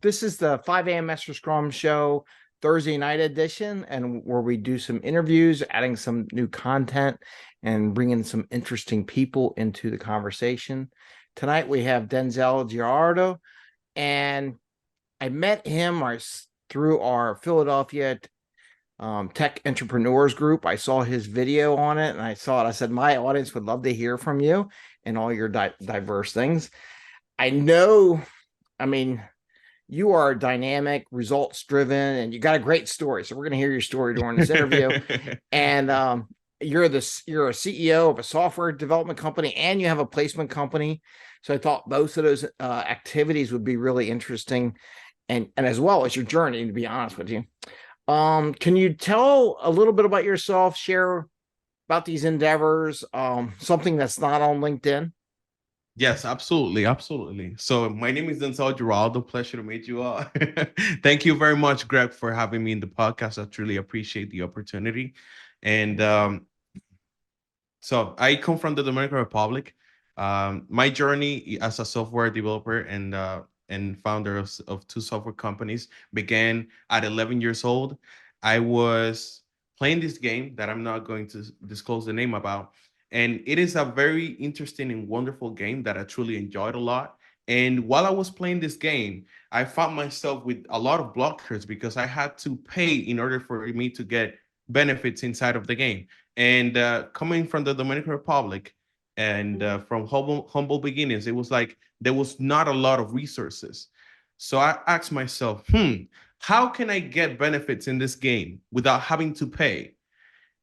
This is the 5 a.m. Mester Scrum show, Thursday night edition, and where we do some interviews, adding some new content, and bringing some interesting people into the conversation. Tonight we have Denzel Giraldo, and I met him through our Philadelphia tech entrepreneurs group. I saw his video on it, and I saw it. I said, my audience would love to hear from you and all your diverse things. I know, I mean, you are dynamic, results driven, and you got a great story. So we're going to hear your story during this interview. And you're a CEO of a software development company, and you have a placement company. So I thought both of those activities would be really interesting, and as well as your journey. To be honest with you, can you tell a little bit about yourself? Share about these endeavors. Something that's not on LinkedIn. Yes, absolutely. Absolutely. So my name is Denzel Giraldo. Pleasure to meet you all. Thank you very much, Greg, for having me in the podcast. I truly appreciate the opportunity. And so I come from the Dominican Republic. My journey as a software developer and founder of two software companies began at 11 years old. I was playing this game that I'm not going to disclose the name about. And it is a very interesting and wonderful game that I truly enjoyed a lot. And while I was playing this game, I found myself with a lot of blockers because I had to pay in order for me to get benefits inside of the game. And coming from the Dominican Republic and from humble beginnings, it was like there was not a lot of resources. So I asked myself, how can I get benefits in this game without having to pay?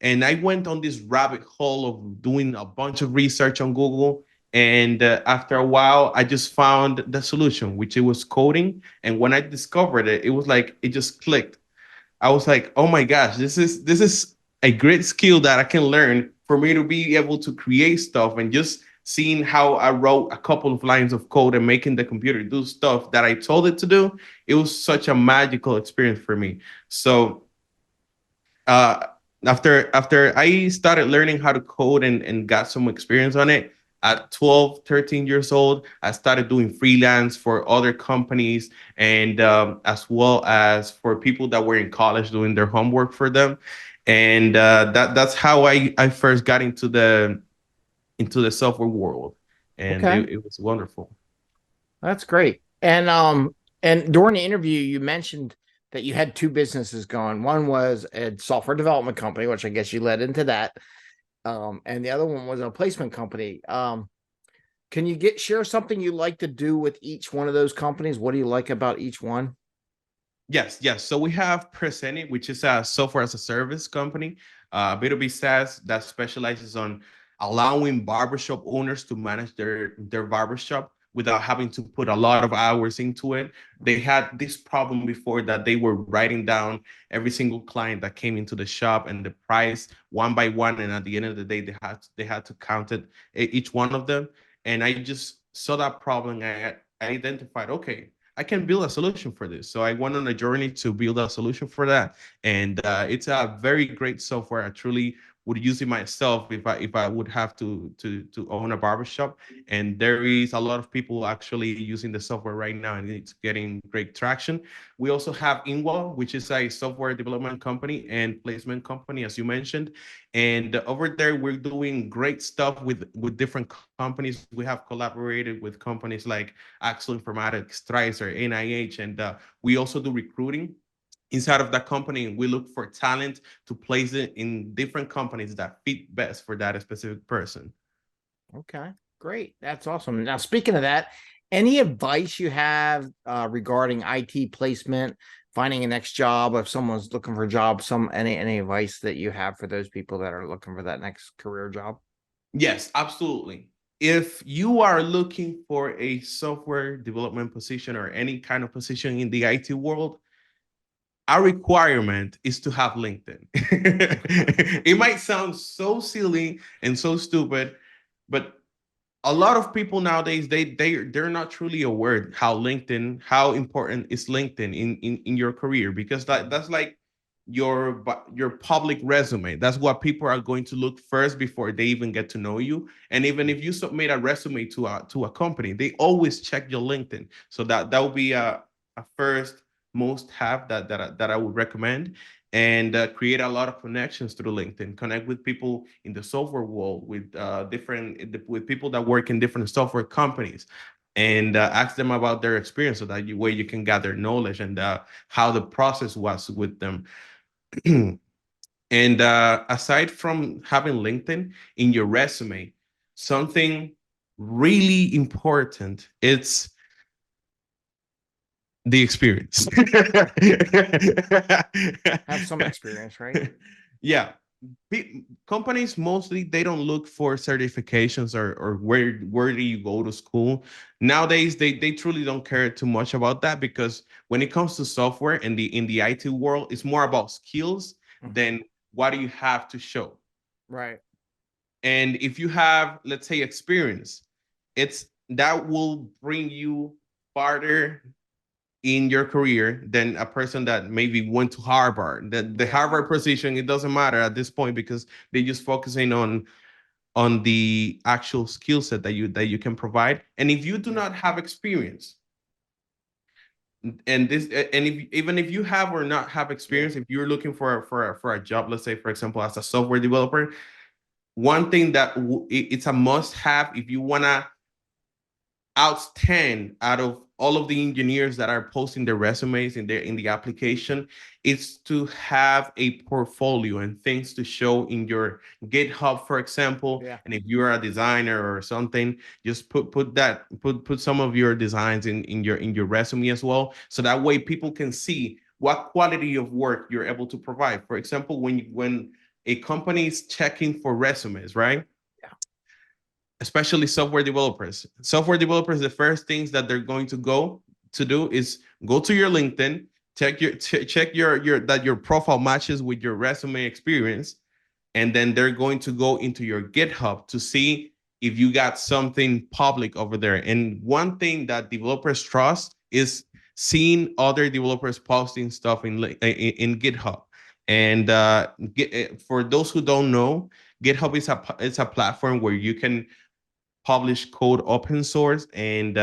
And I went on this rabbit hole of doing a bunch of research on Google. And after a while, I just found the solution, which it was coding. And when I discovered it, it was like it just clicked. I was like, oh my gosh, this is a great skill that I can learn for me to be able to create stuff. And just seeing how I wrote a couple of lines of code and making the computer do stuff that I told it to do, it was such a magical experience for me. So uh, after I started learning how to code and got some experience on it, at 12, 13 years old, I started doing freelance for other companies and as well as for people that were in college doing their homework for them. And that's how I first got into the software world. And Okay, it was wonderful. that's great. And during the interview, you mentioned that you had two businesses going. One was a software development company, which I guess you led into that. And the other one was a placement company. Can you share something you like to do with each one of those companies? What do you like about each one? Yes, yes. So we have Preseni, which is a software as a service company, B2B SaaS that specializes on allowing barbershop owners to manage their barbershop without having to put a lot of hours into it. They had this problem before that they were writing down every single client that came into the shop and the price one by one, and at the end of the day, they had to count it each one of them. And I just saw that problem. I identified, okay, I can build a solution for this. So I went on a journey to build a solution for that, and it's a very great software. I truly would use it myself if I would have to own a barbershop. And there is a lot of people actually using the software right now, and it's getting great traction. We also have Inwall, which is a software development company and placement company, as you mentioned. And over there, we're doing great stuff with different companies. We have collaborated with companies like Axel Informatics, Stricer, NIH, and we also do recruiting inside of that company. And we look for talent to place it in different companies that fit best for that specific person. Okay, great. That's awesome. Now, speaking of that, any advice you have regarding IT placement, finding a next job, if someone's looking for a job, any advice that you have for those people that are looking for that next career job? Yes, absolutely. If you are looking for a software development position or any kind of position in the IT world, our requirement is to have LinkedIn. It might sound so silly and so stupid, but a lot of people nowadays they're not truly aware how important is LinkedIn in your career, because that's like your public resume. That's what people are going to look first before they even get to know you. And even if you submit a resume to a company, they always check your LinkedIn. So that will be a first most have that I would recommend, and create a lot of connections through LinkedIn. Connect with people in the software world, with with people that work in different software companies, and ask them about their experience, so that way you can gather knowledge and how the process was with them. And aside from having LinkedIn in your resume, something really important, it's the experience. Have some experience, right? Yeah. Companies mostly, they don't look for certifications, or where do you go to school. Nowadays they truly don't care too much about that, because when it comes to software and in the IT world, it's more about skills Mhm. than what do you have to show. Right. And if you have, let's say, experience, it's that will bring you farther in your career than a person that maybe went to Harvard. The Yeah. Harvard position, it doesn't matter at this point, because they're just focusing on the actual skill set that you can provide. And if you do Yeah. not have experience, and this and if even if you have or not have Yeah. experience, if you're looking for a job, let's say for example as a software developer, one thing that it's a must have if you want to outstand out of all of the engineers that are posting their resumes in the application, is to have a portfolio and things to show in your GitHub, for example. Yeah. And if you're a designer or something, just put some of your designs in your resume as well, so that way people can see what quality of work you're able to provide. For example, when a company is checking for resumes, right? Yeah. Especially software developers. Software developers, the first things that they're going to go to do is go to your LinkedIn, check your that your profile matches with your resume experience, and then they're going to go into your GitHub to see if you got something public over there. And one thing that developers trust is seeing other developers posting stuff in GitHub. And for those who don't know, GitHub is a platform where you can publish code open source, and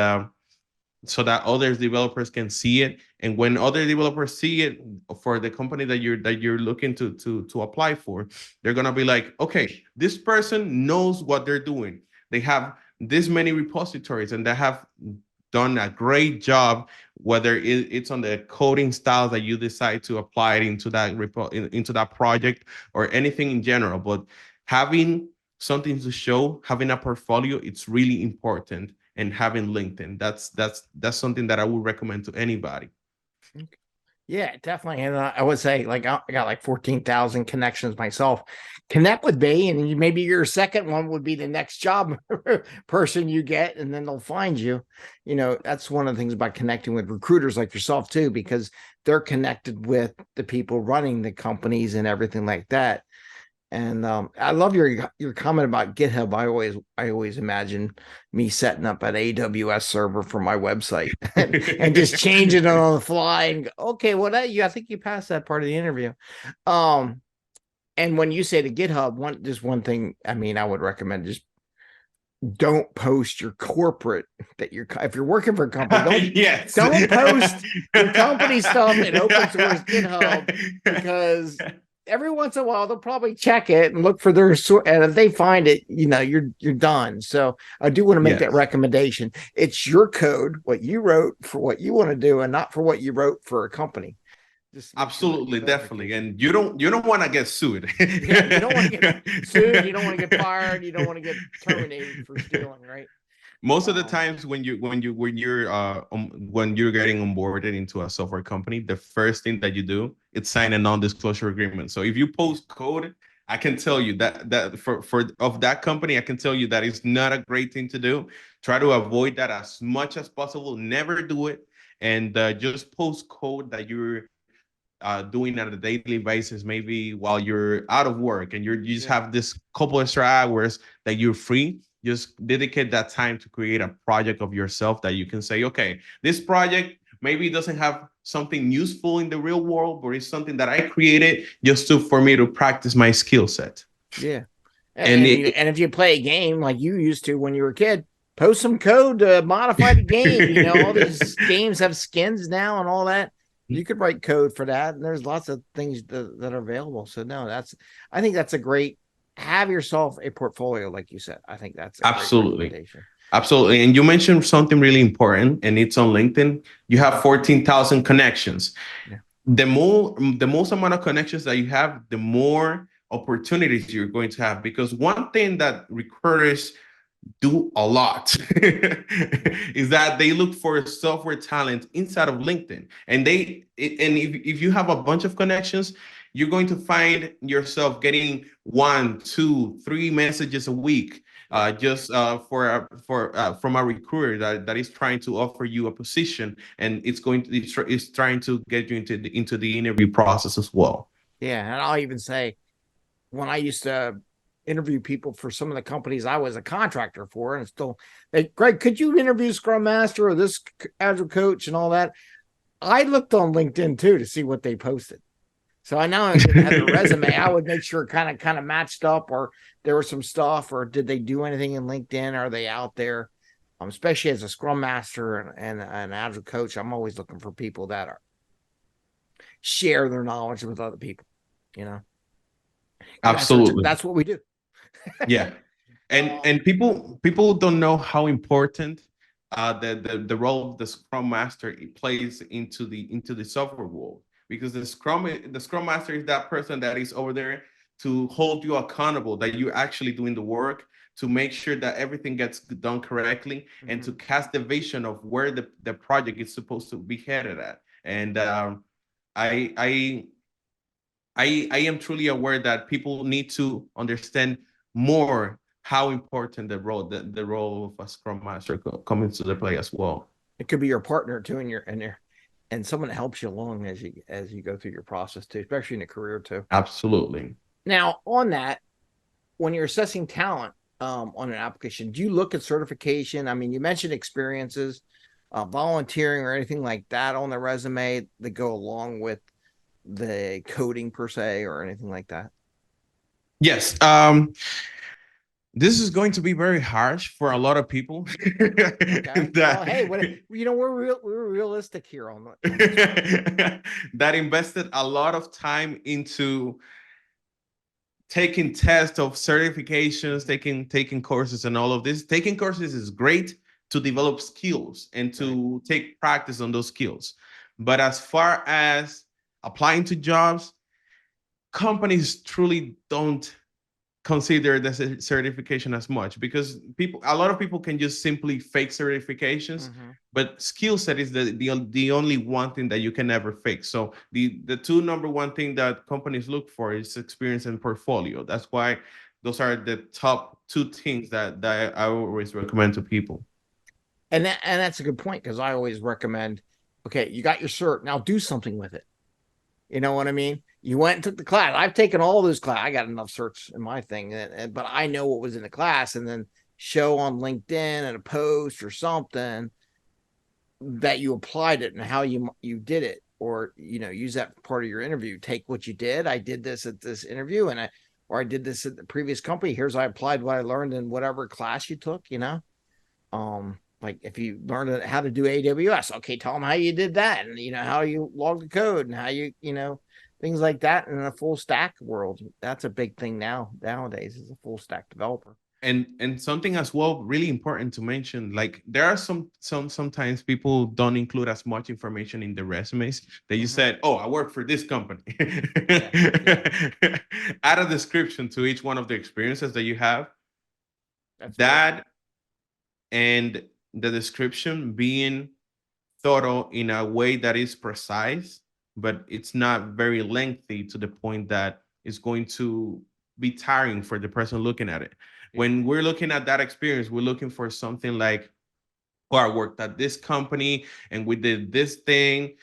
so that other developers can see it. And when other developers see it for the company that you're looking to apply for, they're gonna be like, okay, this person knows what they're doing. They have this many repositories, and they have done a great job, whether it's on the coding style that you decide to apply it into that into that project, or anything in general. But having something to show, having a portfolio, it's really important. And having LinkedIn, that's something that I would recommend to anybody. Yeah, definitely. And I would say, like, I got like 14,000 connections myself. Connect with me, and maybe your second one would be the next job person you get, and then they'll find you. That's one of the things about connecting with recruiters like yourself, too, because they're connected with the people running the companies and everything like that. And I love your comment about GitHub. I always imagine me setting up an AWS server for my website and just changing it on the fly and go, okay, well I think you passed that part of the interview. Um, and when you say the GitHub, one thing, I mean, I would recommend just don't post your corporate that you're if you're working for a company, don't Yes. don't post your company stuff in open source GitHub, because every once in a while they'll probably check it and look for their and if they find it, you're done. So I do want to make that Yes. recommendation. It's your code, what you wrote for what you want to do, and not for what you wrote for a company. Just make sure that Absolutely, definitely. clarification. And you don't want to get sued. Yeah, you don't want to get sued, you don't want to get fired, you don't want to get terminated for stealing, right? Most of the Um, times when you're getting onboarded into a software company, the first thing that you do is sign a non-disclosure agreement. So if you post code, I can tell you that for of that company, I can tell you that it's not a great thing to do. Try to avoid that as much as possible. Never do it, and just post code that you're doing on a daily basis, maybe while you're out of work and you just yeah, have this couple extra hours that you're free. Just dedicate that time to create a project of yourself that you can say, okay, this project maybe it doesn't have something useful in the real world, but it's something that I created just to for me to practice my skill set. yeah. And And if you play a game like you used to when you were a kid, post some code to modify the game. You know, all these games have skins now and all that. You could write code for that, and there's lots of things that are available. So no, I think that's a great, have yourself a portfolio, like you said. I think that's a great Absolutely. recommendation. Absolutely. And you mentioned something really important, and it's on LinkedIn. You have 14,000 connections. Yeah. The most amount of connections that you have, the more opportunities you're going to have. Because one thing that recruiters do a lot is that they look for software talent inside of LinkedIn. And if you have a bunch of connections, you're going to find yourself getting 1, 2, 3 messages a week, just from a recruiter that is trying to offer you a position, and it's trying to get you into the interview process as well. Yeah, and I'll even say, when I used to interview people for some of the companies I was a contractor for, and still, Greg, could you interview Scrum Master or this Agile coach and all that? I looked on LinkedIn too to see what they posted. So I know I didn't have a resume. I would make sure kind of matched up, or there was some stuff, or did they do anything in LinkedIn? Are they out there? Especially as a Scrum Master and an Agile coach, I'm always looking for people that are share their knowledge with other people. You know, Absolutely. that's what we do. Yeah. And people don't know how important the role of the Scrum Master plays into the software world, because the Scrum Master is that person that is over there to hold you accountable, that you're actually doing the work, to make sure that everything gets done correctly, and to cast the vision of where the project is supposed to be headed at. And I I I am truly aware that people need to understand more how important the role of a Scrum Master comes into the play as well. It could be your partner too, and someone that helps you along as you go through your process too, especially in a career too. Absolutely. Now, on that, when you're assessing talent on an application, do you look at certification? I mean, you mentioned experiences, volunteering, or anything like that on the resume that go along with the coding per se, or anything like that? Yes. This is going to be very harsh for a lot of people. Okay. Well, hey, we're realistic here on that invested a lot of time into taking tests of certifications, taking courses, and all of this. Taking courses is great to develop skills and to take practice on those skills. But as far as applying to jobs, companies truly don't consider the certification as much, because a lot of people can just simply fake certifications, but skill set is the only one thing that you can never fake. So the two number one thing that companies look for is experience and portfolio. That's why those are the top two things that I always recommend to people. And that's a good point, because I always recommend, okay, you got your cert, now do something with it. You know what I mean? You went and took the class. I've taken all those classes. I got enough certs in my thing, but I know what was in the class, and then show on LinkedIn and a post or something that you applied it and how you did it, or use that part of your interview. Take what you did. I did this at this interview, or I did this at the previous company. Here's I applied what I learned in whatever class you took. Like if you learned how to do AWS, okay, tell them how you did that, and how you log the code, and how you things like that. In a full stack world, that's a big thing nowadays, is a full stack developer. And something as well really important to mention, like there are sometimes people don't include as much information in the resumes that you said, oh, I work for this company. Add a description to each one of the experiences that you have. That and the description being thorough in a way that is precise, but it's not very lengthy to the point that it's going to be tiring for the person looking at it. When we're looking at that experience, we're looking for something like, oh, I worked at this company and we did this thing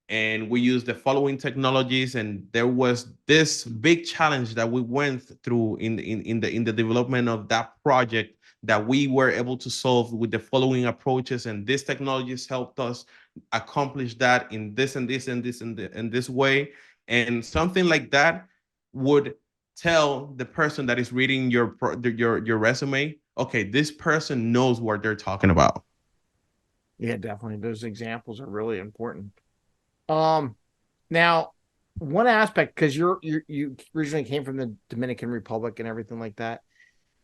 and we used the following technologies, and there was this big challenge that we went through in the development of that project that we were able to solve with the following approaches, and these technologies helped us accomplish that in this and this and this and this way. And something like that would tell the person that is reading your resume okay, this person knows what they're talking about. Yeah, definitely. Those examples are really important. Um, Now, one aspect, because you originally came from the Dominican Republic and everything like that,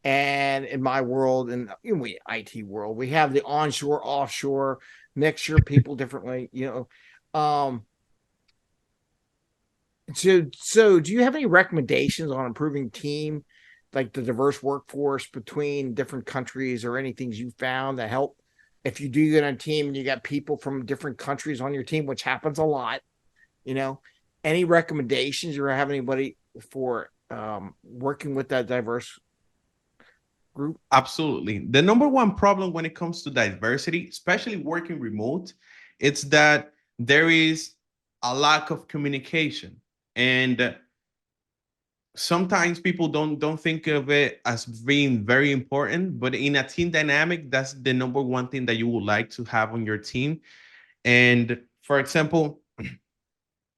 and in my world and in we IT world, we have the onshore, offshore mixture, people differently, So do you have any recommendations on improving team, like the diverse workforce between different countries, or any things you found that help if you do get on a team and you got people from different countries on your team, which happens a lot, you know, any recommendations or have anybody for working with that diverse group? Absolutely. The number one problem when it comes to diversity, especially working remote, it's that there is a lack of communication. And sometimes people don't think of it as being very important, but in a team dynamic, that's the number one thing that you would like to have on your team. And for example,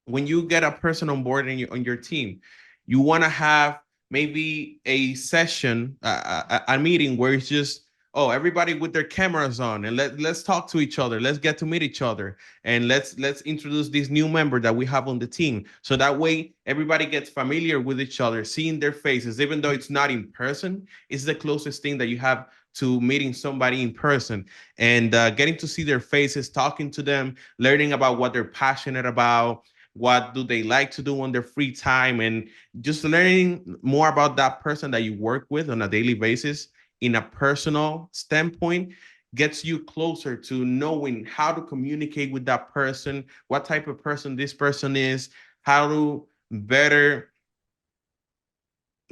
when you get a person on board on your team, you want to have maybe a session, a meeting where it's just, oh, everybody with their cameras on, and let's talk to each other. Let's get to meet each other, and let's introduce this new member that we have on the team. So that way, everybody gets familiar with each other, seeing their faces, even though it's not in person. It's the closest thing that you have to meeting somebody in person, and getting to see their faces, talking to them, learning about what they're passionate about, what do they like to do on their free time, and just learning more about that person that you work with on a daily basis in a personal standpoint gets you closer to knowing how to communicate with that person, what type of person this person is, how to better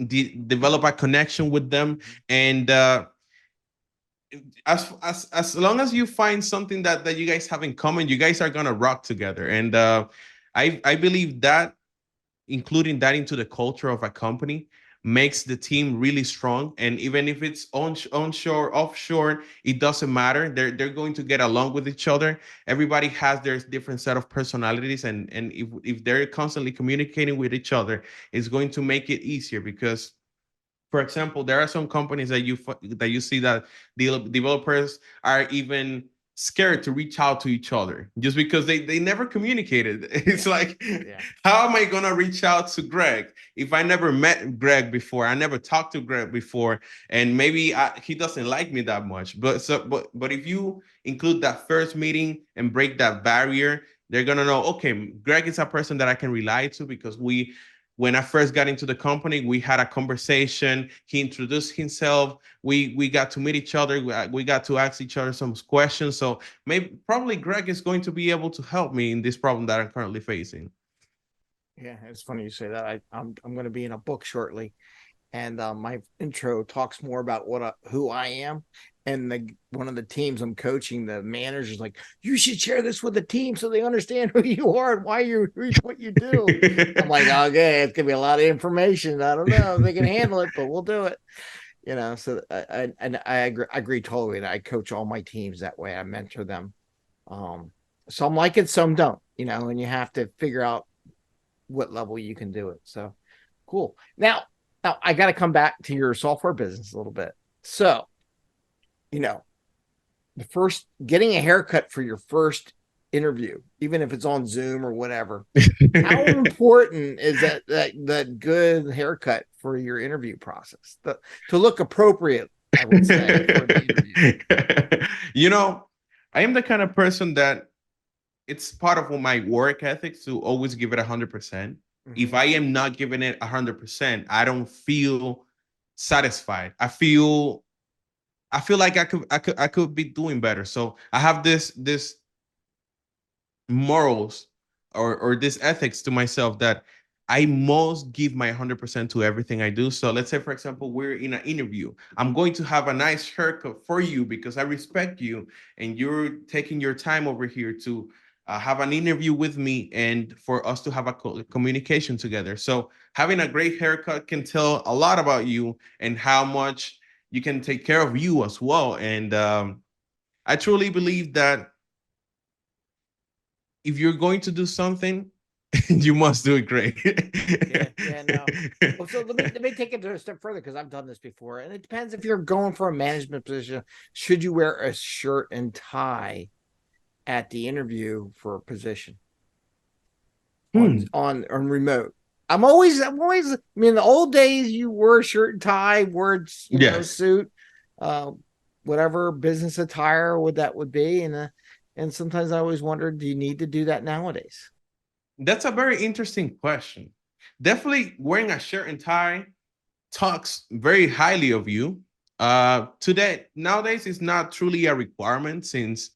develop a connection with them. And as long as you find something that you guys have in common, you guys are gonna rock together. And I believe that including that into the culture of a company makes the team really strong. And even if it's onshore, offshore, it doesn't matter. They're going to get along with each other. Everybody has their different set of personalities, and if they're constantly communicating with each other, it's going to make it easier. Because for example, there are some companies that you see that the developers are even scared to reach out to each other just because they never communicated. It's Yeah. like, Yeah. how am I gonna reach out to Greg if I never met Greg before? I never talked to Greg before, and maybe he doesn't like me that much. But if you include that first meeting and break that barrier, they're gonna know, okay, Greg is a person that I can rely to, because we when I first got into the company, we had a conversation. He introduced himself. We got to meet each other. We got to ask each other some questions. So maybe probably Greg is going to be able to help me in this problem that I'm currently facing. Yeah, it's funny you say that. I'm going to be in a book shortly, and my intro talks more about who I am. And one of the teams I'm coaching, the manager's like, "You should share this with the team so they understand who you are and why you what you do." I'm like, "Okay, it's gonna be a lot of information. I don't know if they can handle it, but we'll do it." So I agree totally. And I coach all my teams that way. I mentor them. Um, some like it, some don't. And you have to figure out what level you can do it. So cool. Now I got to come back to your software business a little bit. So, you know, the first getting a haircut for your first interview, even if it's on Zoom or whatever, how important is that good haircut for your interview process? To look appropriate, I would say, for the interview. you know, I am the kind of person that it's part of my work ethics to always give it 100%. If Mm-hmm. I am not giving it 100%, I don't feel satisfied. I feel like I could be doing better. So I have this morals or this ethics to myself that I must give my 100% to everything I do. So let's say, for example, we're in an interview. I'm going to have a nice haircut for you because I respect you and you're taking your time over here to have an interview with me and for us to have a communication together. So having a great haircut can tell a lot about you and how much you can take care of you as well. And I truly believe that if you're going to do something, You must do it great. Yeah, no. Well, so let me take it to a step further, because I've done this before, and it depends if you're going for a management position. Should you wear a shirt and tie at the interview for a position on remote? I'm always. I mean, in the old days, you wore a shirt and tie, wore Yes. suit, uh, whatever business attire would be, and sometimes I always wondered, do you need to do that nowadays? That's a very interesting question. Definitely wearing a shirt and tie talks very highly of you. Today, nowadays, it's not truly a requirement since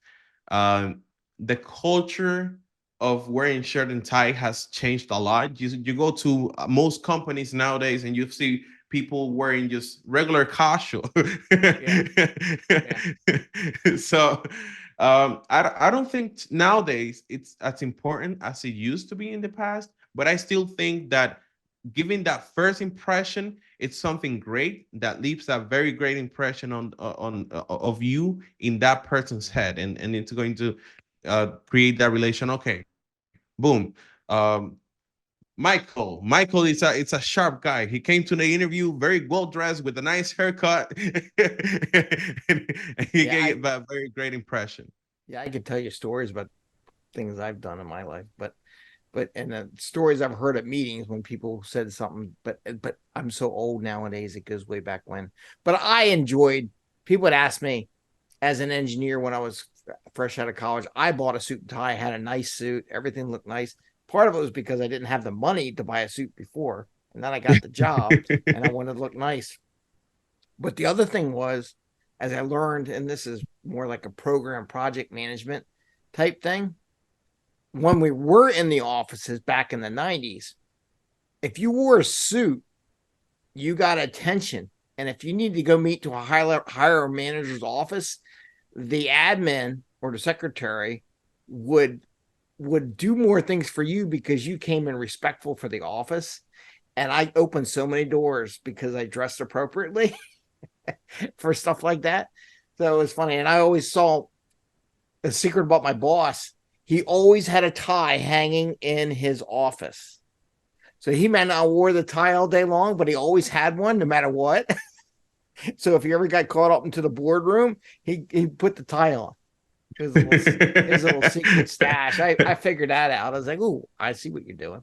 uh, the culture of wearing shirt and tie has changed a lot. You go to most companies nowadays and you see people wearing just regular casual. Yeah, yeah, So I don't think nowadays it's as important as it used to be in the past, but I still think that giving that first impression, it's something great that leaves a very great impression on of you in that person's head, and it's going to create that relation. Okay, boom. Michael is a sharp guy. He came to the interview very well dressed with a nice haircut, and he yeah. gave a very great impression. Yeah, I could tell you stories about things I've done in my life, but and the stories I've heard at meetings when people said something. But I'm so old nowadays; it goes way back when. But I enjoyed. People would ask me as an engineer when I was fresh out of college. I bought a suit and tie. I had a nice suit. Everything looked nice. Part of it was because I didn't have the money to buy a suit before, and then I got the job, and I wanted to look nice. But the other thing was, as I learned, and this is more like a program project management type thing, when we were in the offices back in the 90s, if you wore a suit, you got attention. And if you need to go meet to a higher manager's office, the admin or the secretary would do more things for you because you came in respectful for the office. And I opened so many doors because I dressed appropriately for stuff like that. So it was funny. And I always saw a secret about my boss. He always had a tie hanging in his office. So he might not wore the tie all day long, but he always had one no matter what. So if he ever got caught up into the boardroom, he put the tie on. His little secret stash. I figured that out. I was like, "Ooh, I see what you're doing."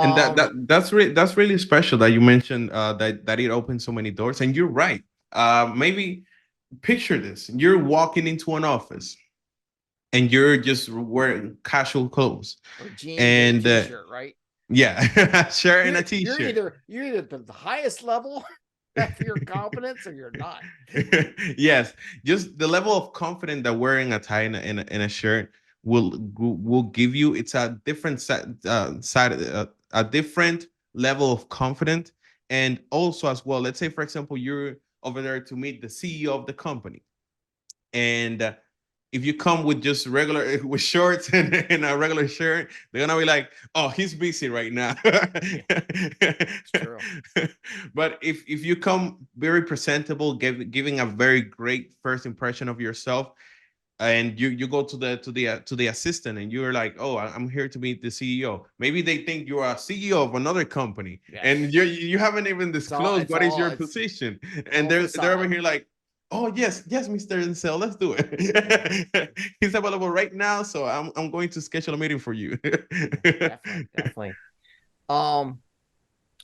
And Um, that's really special that you mentioned that it opens so many doors. And you're right. Maybe picture this: you're walking into an office and you're just wearing casual clothes, or jeans and a and t-shirt, right? yeah, shirt and a You're t-shirt. either the highest level for your competence or you're not. Yes, just the level of confidence that wearing a tie in a shirt will give you. It's a different side, a different level of confidence. And also as well, let's say for example you're over there to meet the CEO of the company, and if you come with just regular with shorts and a regular shirt, they're gonna be like, "Oh, he's busy right now." Yeah, it's true. But if you come very presentable, giving a very great first impression of yourself, and you go to the assistant and you're like, "Oh, I'm here to meet the CEO." Maybe they think you're a CEO of another company, Yes, and you haven't even disclosed what is your position, it's and all they're over facade. here like, "Oh yes, Mr. Denzel, let's do Yeah, it." He's available right now, so I'm going to schedule a meeting for you. yeah, definitely, definitely. Um,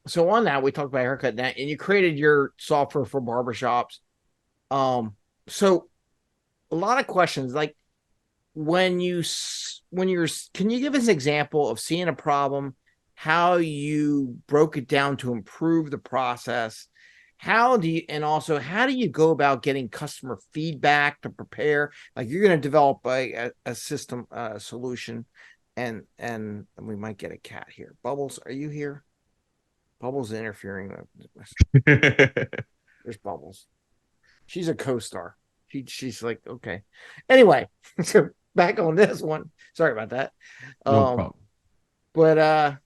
so on that, we talked about haircut now, and you created your software for barbershops. So a lot of questions like when you're can you give us an example of seeing a problem, how you broke it down to improve the process? How do you, and also how do you go about getting customer feedback to prepare? Like you're going to develop a system solution, and we might get a cat here. Bubbles, are you here? Bubbles interfering. There's Bubbles. She's a co-star. She's like, okay. Anyway, so back on this one. Sorry about that. No Um, problem. but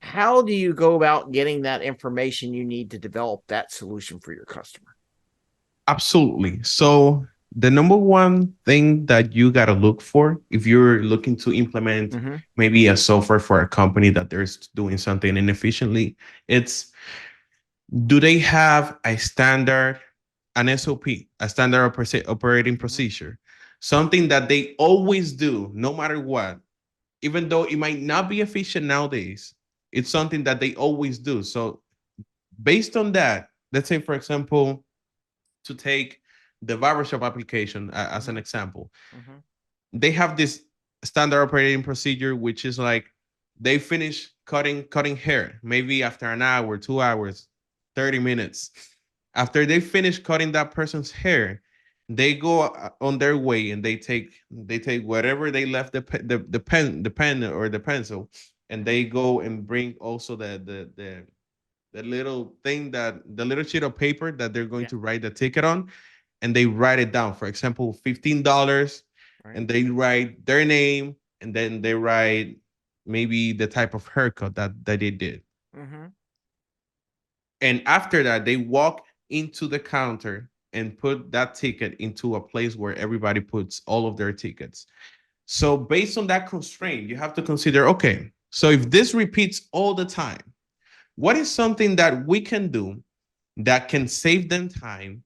how do you go about getting that information you need to develop that solution for your customer? Absolutely. So the number one thing that you got to look for if you're looking to implement Mm-hmm. maybe a software for a company that they're doing something inefficiently, it's, do they have a standard, an SOP, a standard operating Mm-hmm. procedure, something that they always do no matter what, even though it might not be efficient nowadays, it's something that they always do. So based on that, let's say, for example, to take the barbershop application as an Mm-hmm. example, Mm-hmm. they have this standard operating procedure, which is like they finish cutting hair, maybe after an hour, 2 hours, 30 minutes. After they finish cutting that person's hair, they go on their way and they take whatever they left, the pen or the pencil, and they go and bring also the little thing, that the little sheet of paper that they're going Yeah. to write the ticket on, and they write it down. For example, $15, Right. and they write their name, and then they write maybe the type of haircut that they did. Mm-hmm. And after that, they walk into the counter and put that ticket into a place where everybody puts all of their tickets. So based on that constraint, you have to consider, okay, so if this repeats all the time, what is something that we can do that can save them time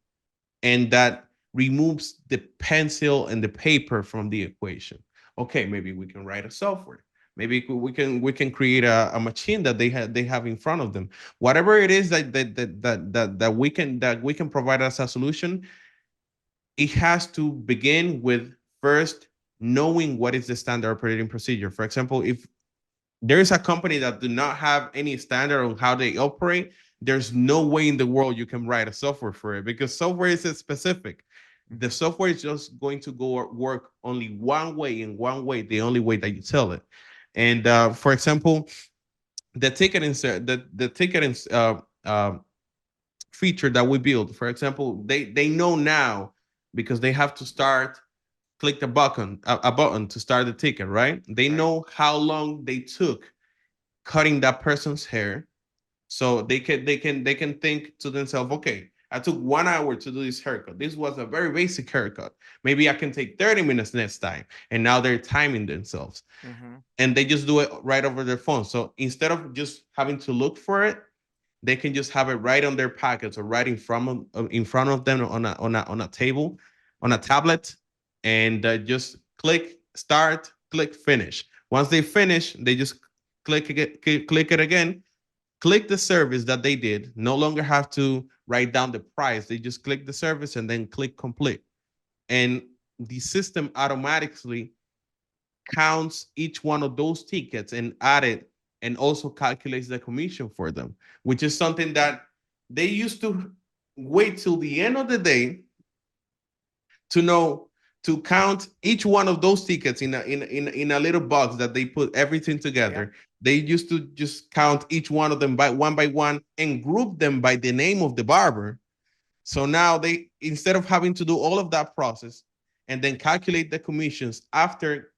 and that removes the pencil and the paper from the equation? Okay, maybe we can write a software. Maybe we can create a machine that they have in front of them. Whatever it is that we can provide as a solution, it has to begin with first knowing what is the standard operating procedure. For example, if there is a company that do not have any standard on how they operate, there's no way in the world you can write a software for it, because software is specific. The Mm-hmm. software is just going to go work only one way, in one way, the only way that you tell it. And for example, the ticketing feature that we build, for example, they know now, because they have to start, click the button, a button to start the ticket, right? They Right. know how long they took cutting that person's hair, so they can think to themselves, okay, I took 1 hour to do this haircut. This was a very basic haircut. Maybe I can take 30 minutes next time. And now they're timing themselves, Mm-hmm. and they just do it right over their phone. So instead of just having to look for it, they can just have it right on their pockets, or right in front of them on a table, on a tablet, and just click start, click finish. Once they finish, they just click it again, click the service that they did. No longer have to write down the price. They just click the service and then click complete. And the system automatically counts each one of those tickets and add it, and also calculates the commission for them, which is something that they used to wait till the end of the day to know, to count each one of those tickets in a little box that they put everything Yeah. together. They used to just count each one of them by one and group them by the name of the barber. So now they, instead of having to do all of that process and then calculate the commissions after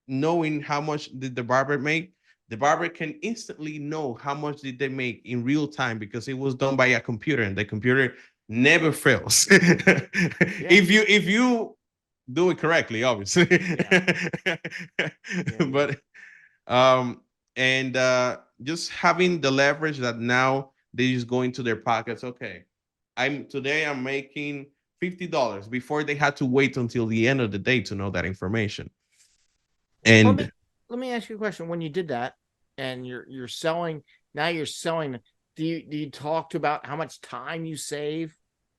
knowing how much did the barber make, the barber can instantly know how much did they make in real time, because it was done by a computer, and the computer never fails. Yeah. If you do it correctly, obviously. Yeah. Yeah. Yeah. But and just having the leverage that now they just go into their pockets. Okay, I'm making $50. Before, they had to wait until the end of the day to know that information. Well, let And me ask you a question. When you did that, and you're selling now, you're selling. Do you talk to about how much time you save?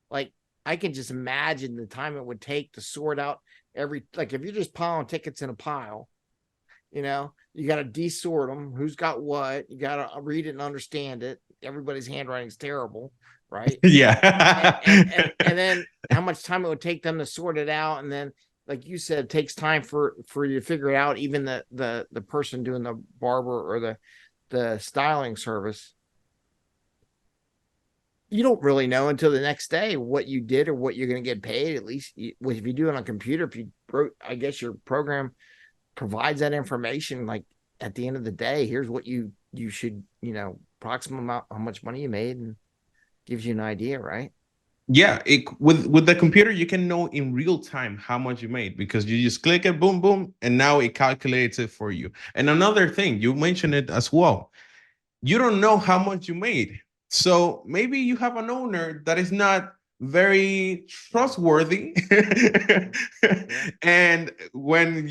Like, I can just imagine the time it would take to sort out every, like, if you're just piling tickets in a pile, you got to desort them. Who's got what? You got to read it and understand it. Everybody's handwriting is terrible, right? and, yeah. and and and then how much time it would take them to sort it out, and then, like you said, it takes time for you to figure it out. Even the person doing the barber or the styling service, you don't really know until the next day what you did or what you're going to get paid. At least if you do it on a computer, if you I guess your program provides that information. Like, at the end of the day, here's what you should, approximate amount how much money you made, and gives you an idea, right? Yeah, with the computer, you can know in real time how much you made because you just click it, boom, boom, and now it calculates it for you. And another thing, you mentioned it as well. You don't know how much you made. So maybe you have an owner that is not very trustworthy. Yeah. And when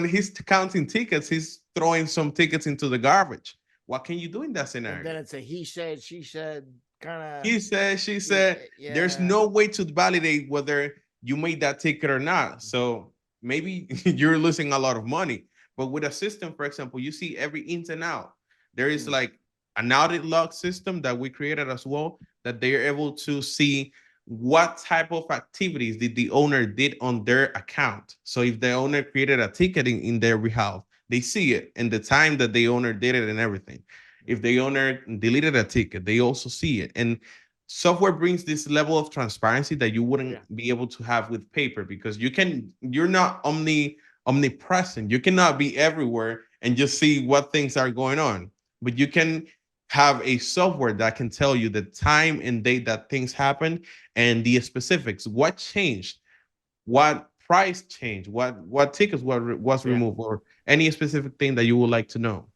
he's counting tickets, he's throwing some tickets into the garbage. What can you do in that And then scenario? it's a he said, she said kind He said, she of, said, there's yeah. no way to validate whether you made that ticket or not. So maybe you're losing a lot of money. But with a system, for example, you see every ins and out. There is Mm. like an audit log system that we created as well, that they're able to see what type of activities did the owner did on their account. So if the owner created a ticket in their behalf, they see it and the time that the owner did it and everything. If the owner deleted a ticket, they also see it. And software brings this level of transparency that you wouldn't Yeah. be able to have with paper because you're not omnipresent. You cannot be everywhere and just see what things are going on, but you can have a software that can tell you the time and date that things happen and the specifics, what changed, what price changed, what tickets was Yeah. removed, or any specific thing that you would like to know.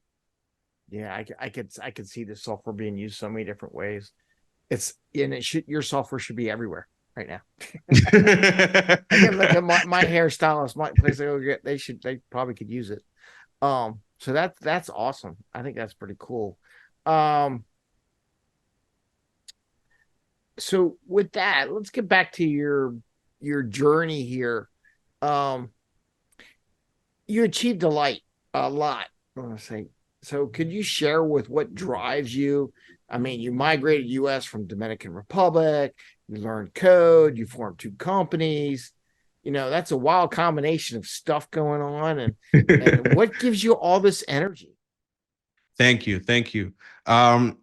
Yeah. I could see the software being used so many different ways. It's and it should your software should be everywhere right now. I can look at my hairstylist, my place I go get. They probably could use it. So that's awesome. I think that's pretty cool. Um, so with that, let's get back to your journey here. Um, you achieved a lot. I want to say. So could you share with what drives you? I mean, you migrated US from Dominican Republic, you learned code, you formed two companies. You know, that's a wild combination of stuff going on, and what gives you all this energy? Thank you, thank you. Um,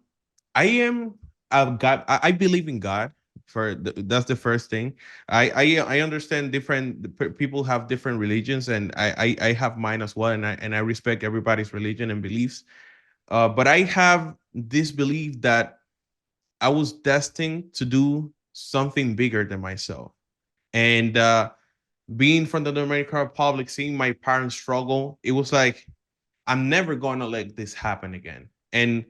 I am a God. I believe in God. That's the first thing. I understand people have different religions, and I have mine as well, and I respect everybody's religion and beliefs. But I have this belief that I was destined to do something bigger than myself, and being from the Dominican Republic, seeing my parents struggle, it was like I'm never gonna let this happen again, and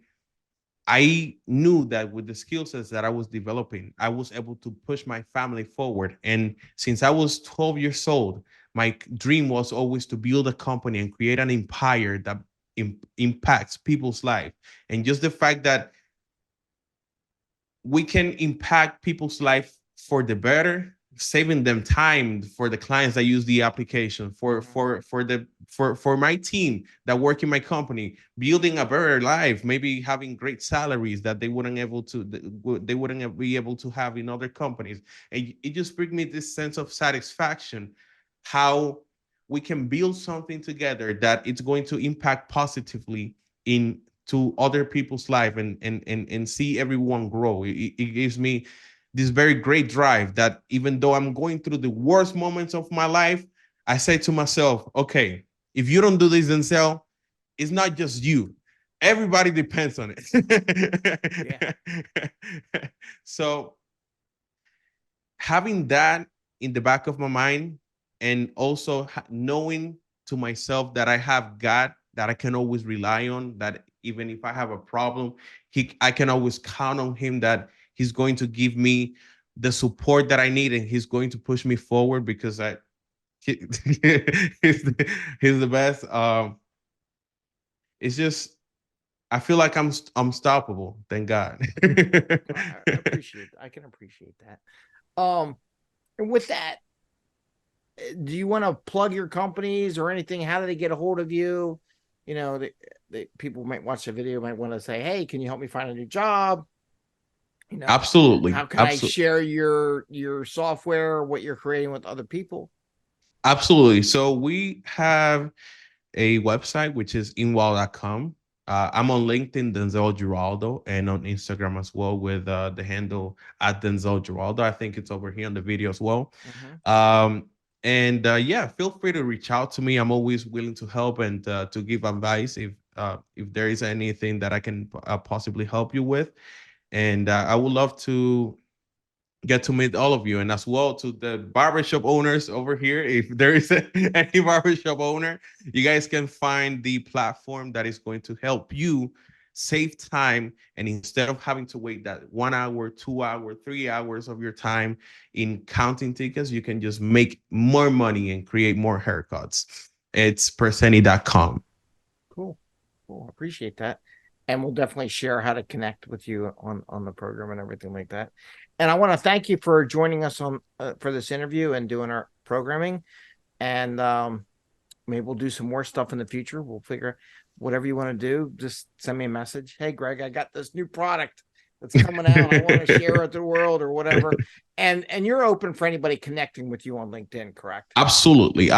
I knew that with the skill sets that I was developing, I was able to push my family forward. And since I was 12 years old, my dream was always to build a company and create an empire that impacts people's life. And just the fact that we can impact people's life for the better, saving them time for the clients that use the application, for my team that work in my company, building a better life, maybe having great salaries that they wouldn't be able to have in other companies. And it just brings me this sense of satisfaction, how we can build something together that it's going to impact positively in to other people's life, and see everyone grow. It gives me this very great drive that even though I'm going through the worst moments of my life, I say to myself, okay, if you don't do this, Denzel, it's not just you. Everybody depends on Yeah. it. So having that in the back of my mind, and also knowing to myself that I have God that I can always rely on, that even if I have a problem, I can always count on him, that he's going to give me the support that I need, and he's going to push me forward because he, he's the best. It's just I feel like I'm unstoppable. Thank God. I appreciate. I can appreciate that. And with that, do you want to plug your companies or anything? How do they get a hold of you? You know, people might watch the video, might want to say, "Hey, can you help me find a new job?" You know, Absolutely. how can I Absolutely. share your software, what you're creating with other people? Absolutely. So we have a website which is inwall.com. I'm on LinkedIn, Denzel Giraldo, and on Instagram as well with the handle at Denzel Giraldo. I think it's over here on the video as well. Mm-hmm. Um, and yeah, feel free to reach out to me. I'm always willing to help and to give advice if there is anything that I can possibly help you with. And I would love to get to meet all of you, and as well to the barbershop owners over here. If there is any barbershop owner, you guys can find the platform that is going to help you save time. And instead of having to wait that 1 hour, 2 hour, 3 hours of your time in counting tickets, you can just make more money and create more haircuts. It's Perseni.com. Cool. Appreciate that. And we'll definitely share how to connect with you on the program and everything like that. And I want to thank you for joining us on for this interview and doing our programming. And maybe we'll do some more stuff in the future. We'll figure whatever you want to do. Just send me a message. Hey, Greg, I got this new product that's coming out. I want to share it with the world or whatever. And you're open for anybody connecting with you on LinkedIn, correct? Absolutely.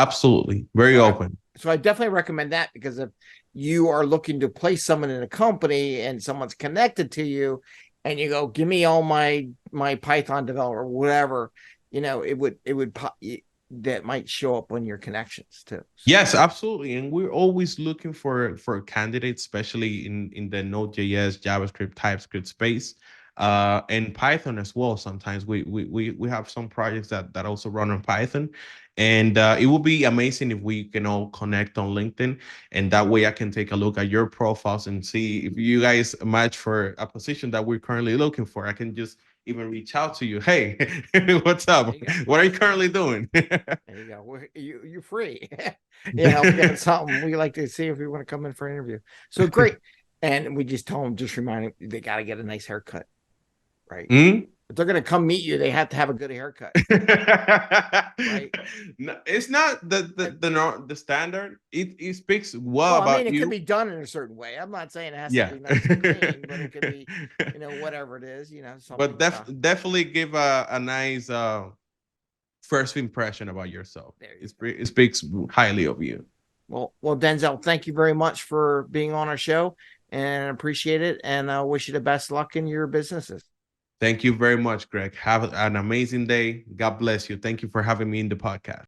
Very open. So I definitely recommend that, because if you are looking to place someone in a company and someone's connected to you and you go, give me all my Python developer, whatever, it would that might show up on your connections too. So. Yes, absolutely. And we're always looking for candidates, especially in the Node.js, JavaScript, TypeScript space, and Python as well. Sometimes we have some projects that also run on Python. And it would be amazing if we can all connect on LinkedIn, and that way I can take a look at your profiles and see if you guys match for a position that we're currently looking for. I can just even reach out to you. Hey, what's up? What are you currently doing? There you go. You're free. We got something. We like to see if we want to come in for an interview. So great. And we just tell them, just remind them they got to get a nice haircut, right? Mm? If they're going to come meet you, they have to have a good haircut. Right? No, it's not the standard. It speaks well about it you. could be done in a certain way. I'm not saying it has to be nice and clean, but it could be, whatever it is, But definitely give a nice first impression about yourself. It speaks highly of you. Well, Denzel, thank you very much for being on our show, and appreciate it. And I wish you the best luck in your businesses. Thank you very much, Greg. Have an amazing day. God bless you. Thank you for having me in the podcast.